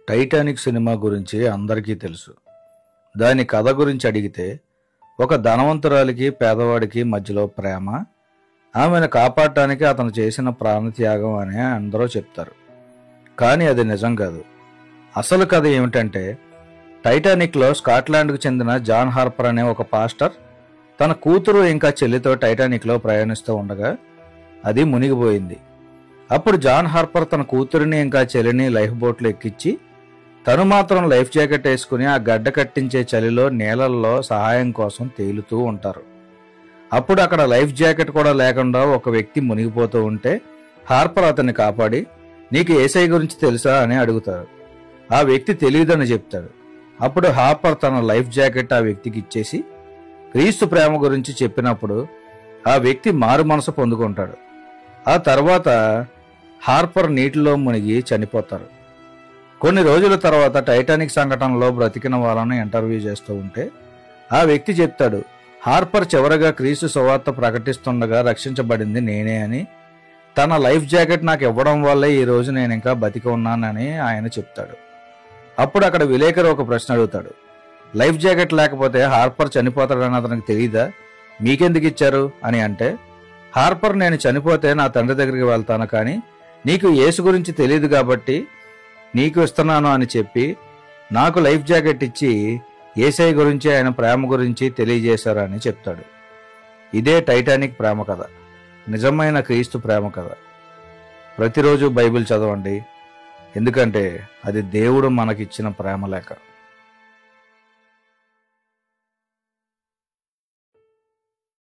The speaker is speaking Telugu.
టైటానిక్ సినిమా గురించి అందరికీ తెలుసు. దాని కథ గురించి అడిగితే ఒక ధనవంతురాలికి పేదవాడికి మధ్యలో ప్రేమ, ఆమెను కాపాడటానికి అతను చేసిన ప్రాణత్యాగం అని అందరూ చెప్తారు. కానీ అది నిజం కాదు. అసలు కథ ఏమిటంటే, టైటానిక్లో స్కాట్లాండ్కు చెందిన జాన్ హార్పర్ అనే ఒక పాస్టర్ తన కూతురు ఇంకా చెల్లితో టైటానిక్లో ప్రయాణిస్తూ ఉండగా అది మునిగిపోయింది. అప్పుడు జాన్ హార్పర్ తన కూతురిని ఇంకా చెల్లిని లైఫ్ బోట్లో ఎక్కించి తను మాత్రం లైఫ్ జాకెట్ వేసుకుని ఆ గడ్డ కట్టించే చలిలో నీళ్ళల్లో సహాయం కోసం తేలుతూ ఉంటారు. అప్పుడు అక్కడ లైఫ్ జాకెట్ కూడా లేకుండా ఒక వ్యక్తి మునిగిపోతూ ఉంటే హార్పర్ అతన్ని కాపాడి, నీకు యేసయ్య గురించి తెలుసా అని అడుగుతారు. ఆ వ్యక్తి తెలియదని చెప్తాడు. అప్పుడు హార్పర్ తన లైఫ్ జాకెట్ ఆ వ్యక్తికి ఇచ్చేసి క్రీస్తు ప్రేమ గురించి చెప్పినప్పుడు ఆ వ్యక్తి మారు మనసు పొందుకుంటాడు. ఆ తర్వాత హార్పర్ నీటిలో మునిగి చనిపోతారు. కొన్ని రోజుల తర్వాత టైటానిక్ సంఘటనలో బ్రతికిన వాళ్ళను ఇంటర్వ్యూ చేస్తూ ఉంటే ఆ వ్యక్తి చెప్తాడు, హార్పర్ చివరగా క్రీస్తు సువార్త ప్రకటిస్తుండగా రక్షించబడింది నేనే అని, తన లైఫ్ జాకెట్ నాకు ఇవ్వడం వల్లే ఈ రోజు నేను ఇంకా బతికి ఉన్నానని ఆయన చెప్తాడు. అప్పుడు అక్కడ విలేకరు ఒక ప్రశ్న అడుగుతాడు, లైఫ్ జాకెట్ లేకపోతే హార్పర్ చనిపోతాడని అతనికి తెలియదా, మీకెందుకు ఇచ్చారు అని. అంటే హార్పర్, నేను చనిపోతే నా తండ్రి దగ్గరికి వెళ్తాను, కానీ నీకు యేసు గురించి తెలియదు కాబట్టి నీకు ఇస్తున్నాను అని చెప్పి నాకు లైఫ్ జాకెట్ ఇచ్చి యేసయ్య గురించి, ఆయన ప్రేమ గురించి తెలియజేశారు అని చెప్తాడు. ఇదే టైటానిక్ ప్రేమ కథ, నిజమైన క్రీస్తు ప్రేమ కథ. ప్రతిరోజు బైబిల్ చదవండి, ఎందుకంటే అది దేవుడు మనకిచ్చిన ప్రేమ లేఖ.